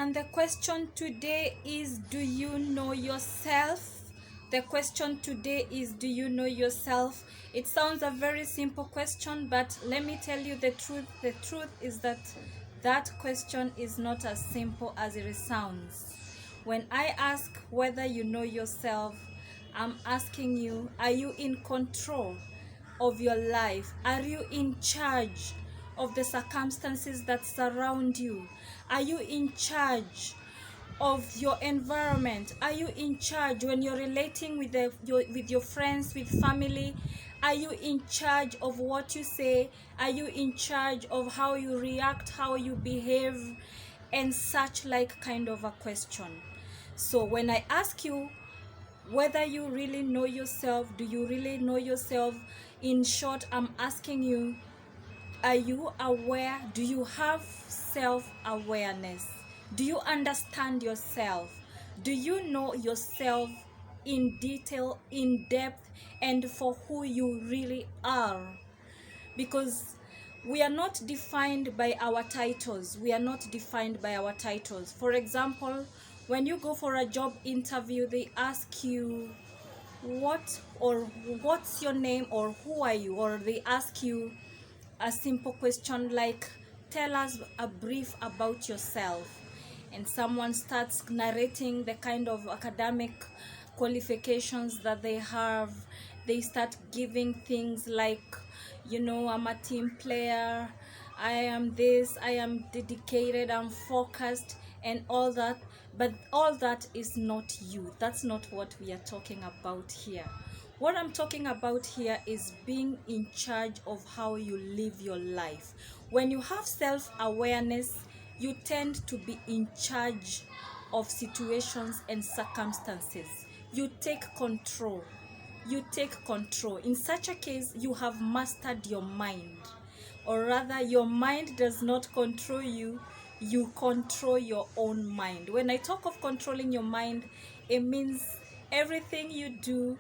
And the question today is, do you know yourself? The question today is, do you know yourself? It sounds a very simple question, but let me tell you the truth. The truth is that that question is not as simple as it sounds. When I ask whether you know yourself, I'm asking you, are you in control of your life? Are you in charge of the circumstances that surround you? Are you in charge of your environment? Are you in charge when you're relating with your friends, with family? Are you in charge of what you say? Are you in charge of how you react, how you behave, and such like kind of a question? So when I ask you whether you really know yourself, do you really know yourself? In short, I'm asking you, are you aware? Do you have self-awareness? Do you understand yourself? Do you know yourself in detail, in depth, and for who you really are? Because we are not defined by our titles. We are not defined by our titles. For example, when you go for a job interview, they ask you what or what's your name or who are you, or they ask you a simple question like, tell us a brief about yourself, and someone starts narrating the kind of academic qualifications that they have. They start giving things like, I'm a team player, I am this, I am dedicated, I'm focused, and all that. But all that is not you. That's not what we are talking about here. What I'm talking about here is being in charge of how you live your life. When you have self-awareness, you tend to be in charge of situations and circumstances. You take control. You take control. In such a case, you have mastered your mind. Or rather, your mind does not control you. You control your own mind. When I talk of controlling your mind, it means everything you do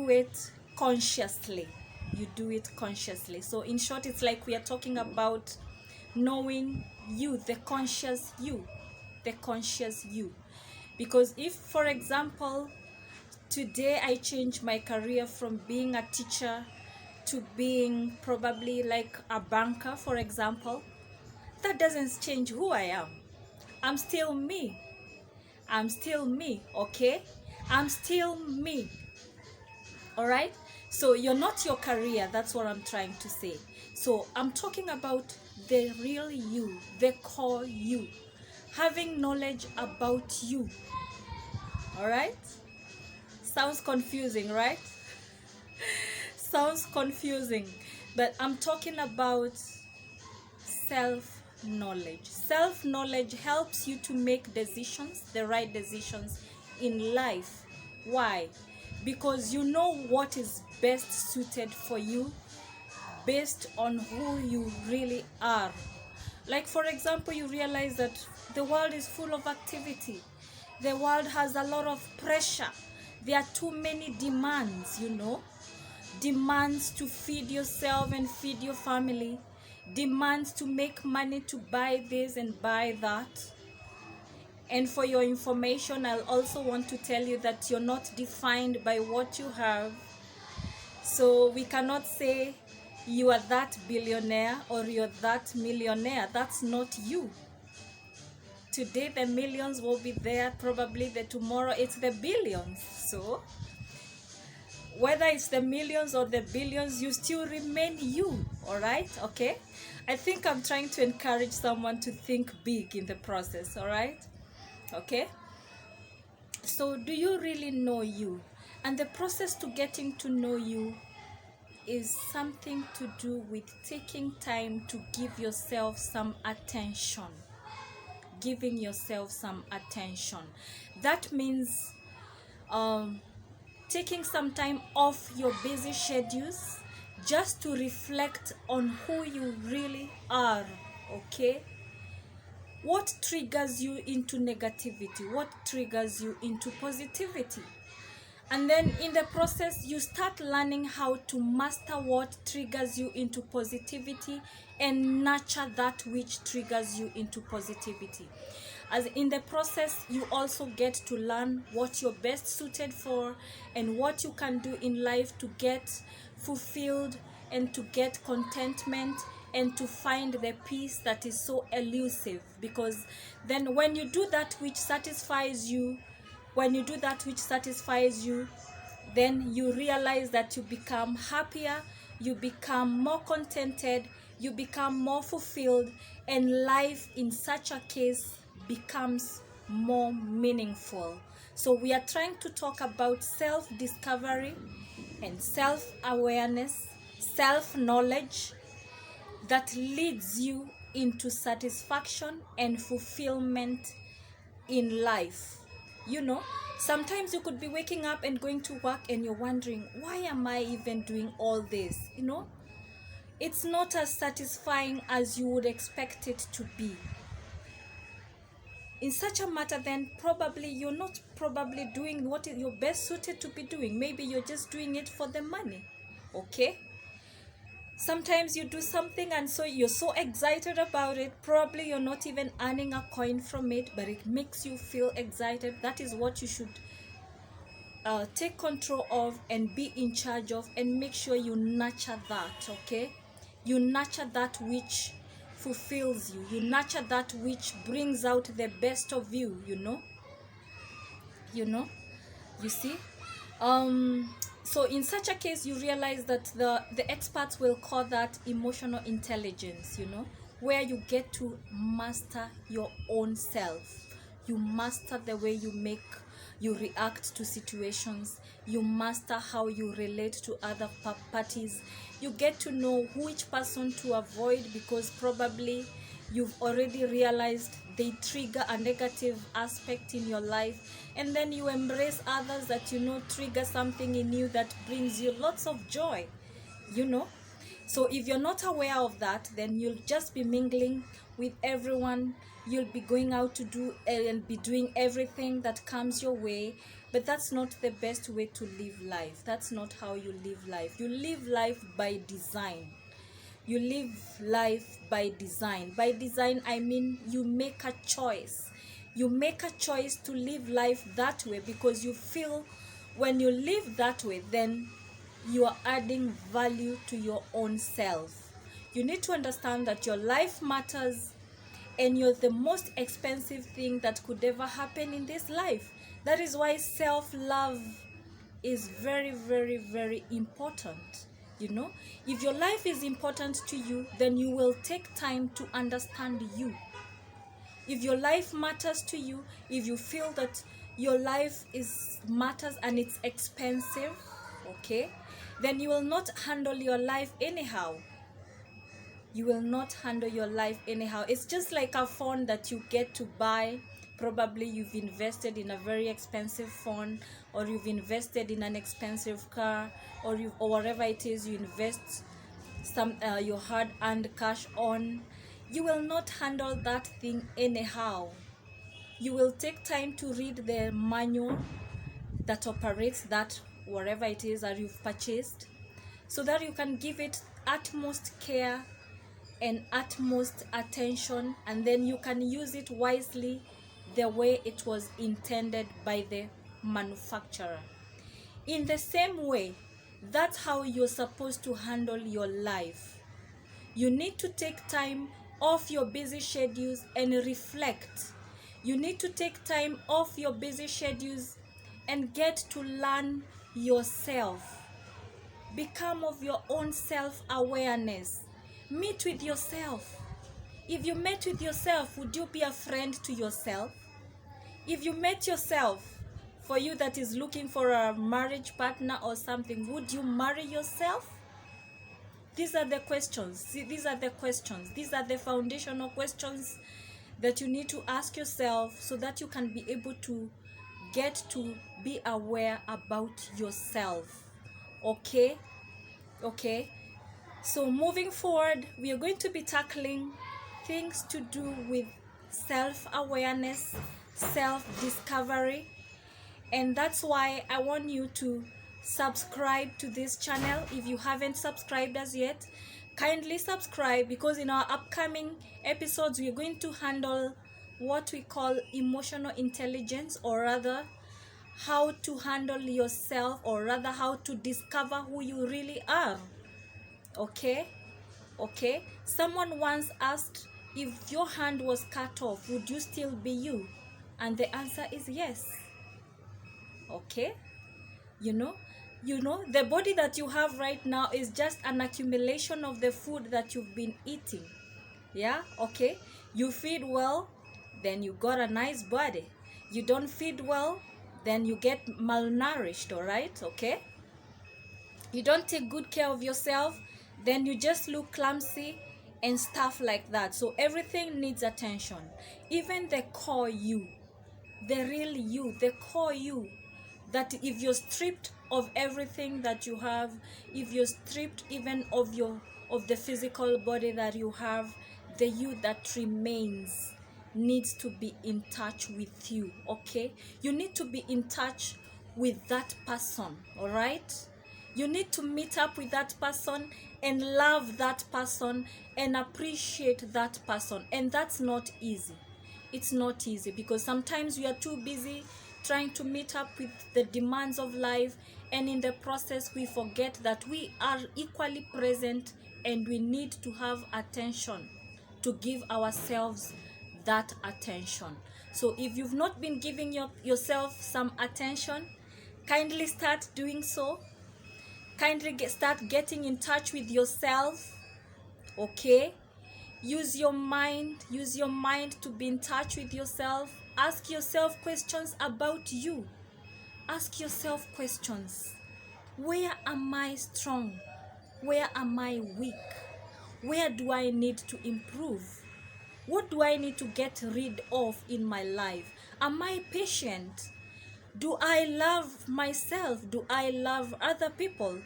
it consciously. You do it consciously. So in short, it's like we are talking about knowing you, the conscious you. The conscious you. Because if, for example, today I change my career from being a teacher to being probably like a banker, for example, that doesn't change who I am. I'm still me. I'm still me, okay? I'm still me. All right? So you're not your career. That's what I'm trying to say. So I'm talking about the real you, the core you. Having knowledge about you. All right? Sounds confusing, right? Sounds confusing. But I'm talking about self-knowledge. Self-knowledge helps you to make decisions, the right decisions in life. Why? Because you know what is best suited for you based on who you really are. Like, for example, you realize that the world is full of activity. The world has a lot of pressure. There are too many demands, demands to feed yourself and feed your family, demands to make money to buy this and buy that. And for your information, I'll also want to tell you that you're not defined by what you have. So we cannot say you are that billionaire or you're that millionaire. That's not you. Today the millions will be there, probably the tomorrow it's the billions. So whether it's the millions or the billions, you still remain you. All right? Okay? I think I'm trying to encourage someone to think big in the process. All right? Okay? So do you really know you? And the process to getting to know you is something to do with taking time to give yourself some attention. Giving yourself some attention. That means taking some time off your busy schedules just to reflect on who you really are, okay? What triggers you into negativity? What triggers you into positivity? And then in the process, you start learning how to master what triggers you into positivity and nurture that which triggers you into positivity. As in the process, you also get to learn what you're best suited for and what you can do in life to get fulfilled and to get contentment and to find the peace that is so elusive. Because then when you do that which satisfies you, then you realize that you become happier, you become more contented, you become more fulfilled, and life in such a case becomes more meaningful. So we are trying to talk about self-discovery and self-awareness, self-knowledge that leads you into satisfaction and fulfillment in life. You know, sometimes you could be waking up and going to work and you're wondering, why am I even doing all this? You know, it's not as satisfying as you would expect it to be. In such a matter, then probably you're not probably doing what you're best suited to be doing. Maybe you're just doing it for the money. Okay? Sometimes you do something and so you're so excited about it. Probably you're not even earning a coin from it, but it makes you feel excited. That is what you should take control of and be in charge of, and make sure you nurture that. Okay? You nurture that which fulfills you. You nurture that which brings out the best of you. You see. So in such a case, you realize that the experts will call that emotional intelligence, where you get to master your own self. You master the way you react to situations. You master how you relate to other parties. You get to know which person to avoid, because probably you've already realized they trigger a negative aspect in your life, and then you embrace others that trigger something in you that brings you lots of joy. So if you're not aware of that, then you'll just be mingling with everyone. You'll be going out to do and be doing everything that comes your way, but that's not the best way to live life. That's not how you live life. You live life by design. You live life by design. By design, I mean you make a choice. You make a choice to live life that way, because you feel when you live that way, then you are adding value to your own self. You need to understand that your life matters, and you're the most expensive thing that could ever happen in this life. That is why self-love is very, very, very important. If your life is important to you, then you will take time to understand you. If your life matters to you, if you feel that your life matters and it's expensive, okay, then you will not handle your life anyhow. You will not handle your life anyhow. It's just like a phone that you get to buy. Probably you've invested in a very expensive phone, or you've invested in an expensive car, or whatever it is you invest your hard-earned cash on. You will not handle that thing anyhow. You will take time to read the manual that operates that whatever it is that you've purchased, so that you can give it utmost care and utmost attention, and then you can use it wisely the way it was intended by the manufacturer. In the same way, that's how you're supposed to handle your life. You need to take time off your busy schedules and reflect. You need to take time off your busy schedules and get to learn yourself. Become of your own self-awareness. Meet with yourself. If you met with yourself, would you be a friend to yourself? If you met yourself, for you that is looking for a marriage partner or something, would you marry yourself? These are the questions. These are the foundational questions that you need to ask yourself, so that you can be able to get to be aware about yourself. Okay? So moving forward, we are going to be tackling things to do with self-awareness, self-discovery, And that's why I want you to subscribe to this channel. If you haven't subscribed as yet, kindly subscribe, because in our upcoming episodes we are going to handle what we call emotional intelligence, or rather how to handle yourself, or rather how to discover who you really are. Okay, someone once asked, if your hand was cut off, would you still be you? And the answer is yes. Okay, you know the body that you have right now is just an accumulation of the food that you've been eating. Yeah, okay, you feed well, then you got a nice body. You don't feed well, then you get malnourished. All right, okay, you don't take good care of yourself, then you just look clumsy and stuff like that. So everything needs attention, even the core you, the real you, the core you, that if you're stripped of everything that you have, if you're stripped even of the physical body that you have, the you that remains needs to be in touch with you. Okay, you need to be in touch with that person. All right, you need to meet up with that person and love that person and appreciate that person. And that's not easy. It's not easy, because sometimes we are too busy trying to meet up with the demands of life, and in the process we forget that we are equally present and we need to have attention, to give ourselves that attention. So if you've not been giving yourself some attention, kindly start doing so. Kindly start getting in touch with yourself. Okay, use your mind to be in touch with yourself. Ask yourself questions about you. Ask yourself questions. Where am I strong? Where am I weak? Where do I need to improve? What do I need to get rid of in my life? Am I patient? Do I love myself? Do I love other people?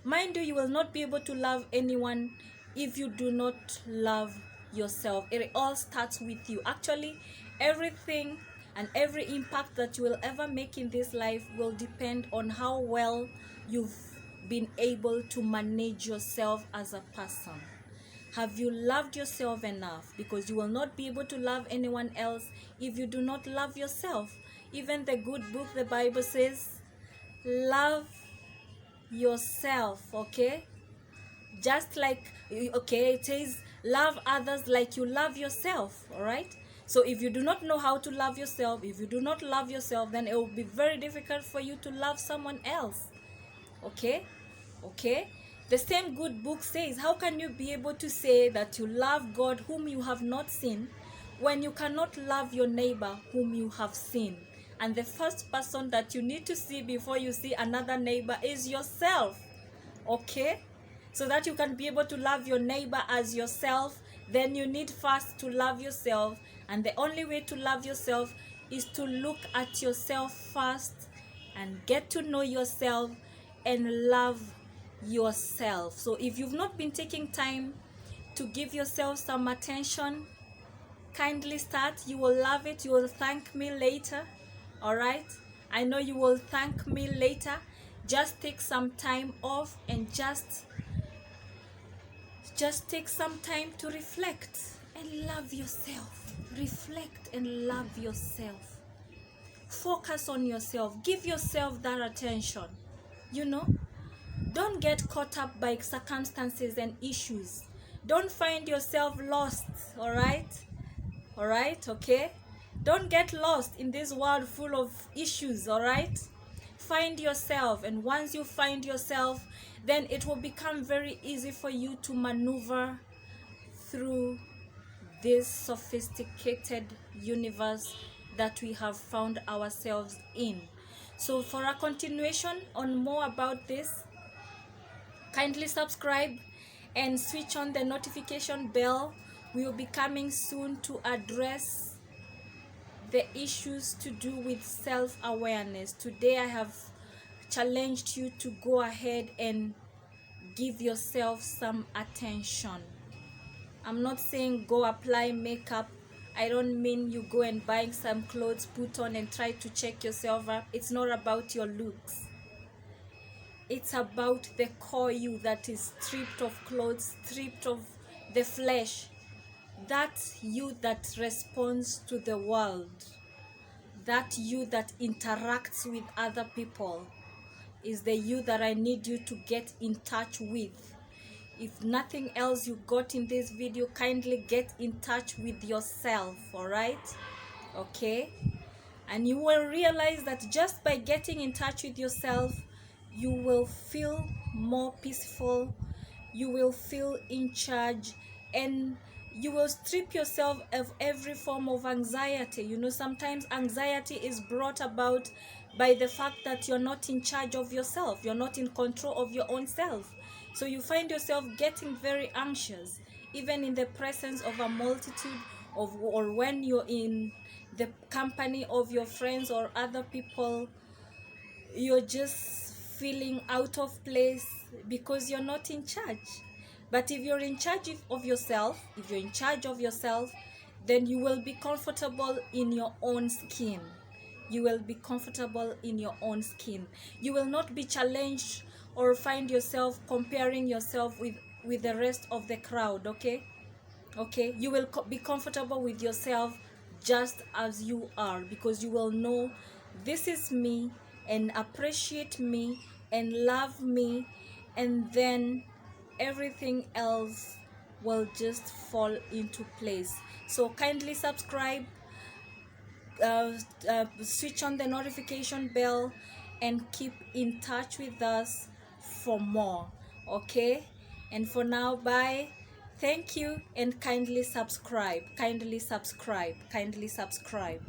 Mind you, you will not be able to love anyone if you do not love yourself. It all starts with you. Actually, everything and every impact that you will ever make in this life will depend on how well you've been able to manage yourself as a person. Have you loved yourself enough? Because you will not be able to love anyone else if you do not love yourself. Even the good book, the Bible says, love yourself. Okay, just like, okay, it says love others like you love yourself. All right, so if you do not know how to love yourself, if you do not love yourself, then it will be very difficult for you to love someone else. Okay, the same good book says, how can you be able to say that you love God whom you have not seen, when you cannot love your neighbor whom you have seen? And the first person that you need to see before you see another neighbor is yourself. Okay, so that you can be able to love your neighbor as yourself, then you need first to love yourself. And the only way to love yourself is to look at yourself first and get to know yourself and love yourself. So if you've not been taking time to give yourself some attention, kindly start. You will love it. You will thank me later. All right, I know you will thank me later. Just take some time off and just take some time to reflect and love yourself. Reflect and love yourself. Focus on yourself. Give yourself that attention. Don't get caught up by circumstances and issues. Don't find yourself lost. All right, okay, don't get lost in this world full of issues. All right, find yourself, and once you find yourself, then it will become very easy for you to maneuver through this sophisticated universe that we have found ourselves in. So for a continuation on more about this, kindly subscribe and switch on the notification bell. We will be coming soon to address the issues to do with self-awareness. Today I have challenged you to go ahead and give yourself some attention. I'm not saying go apply makeup. I don't mean you go and buy some clothes, put on and try to check yourself up. It's not about your looks. It's about the core you that is stripped of clothes, stripped of the flesh. That you that responds to the world. That you that interacts with other people is the you that I need you to get in touch with. If nothing else you got in this video, kindly get in touch with yourself, all right? Okay? And you will realize that just by getting in touch with yourself, you will feel more peaceful, you will feel in charge, and you will strip yourself of every form of anxiety. You know, sometimes anxiety is brought about by the fact that you're not in charge of yourself, you're not in control of your own self. So you find yourself getting very anxious, even in the presence of a multitude of, or when you're in the company of your friends or other people, you're just feeling out of place because you're not in charge. But if you're in charge of yourself, if you're in charge of yourself, then you will be comfortable in your own skin. You will be comfortable in your own skin. You will not be challenged or find yourself comparing yourself with the rest of the crowd, okay? Okay, you will be comfortable with yourself just as you are, because you will know this is me, and appreciate me and love me, and then everything else will just fall into place. So kindly subscribe, switch on the notification bell, and keep in touch with us for more. Okay, and for now, bye. Thank you, and kindly subscribe, kindly subscribe, kindly subscribe.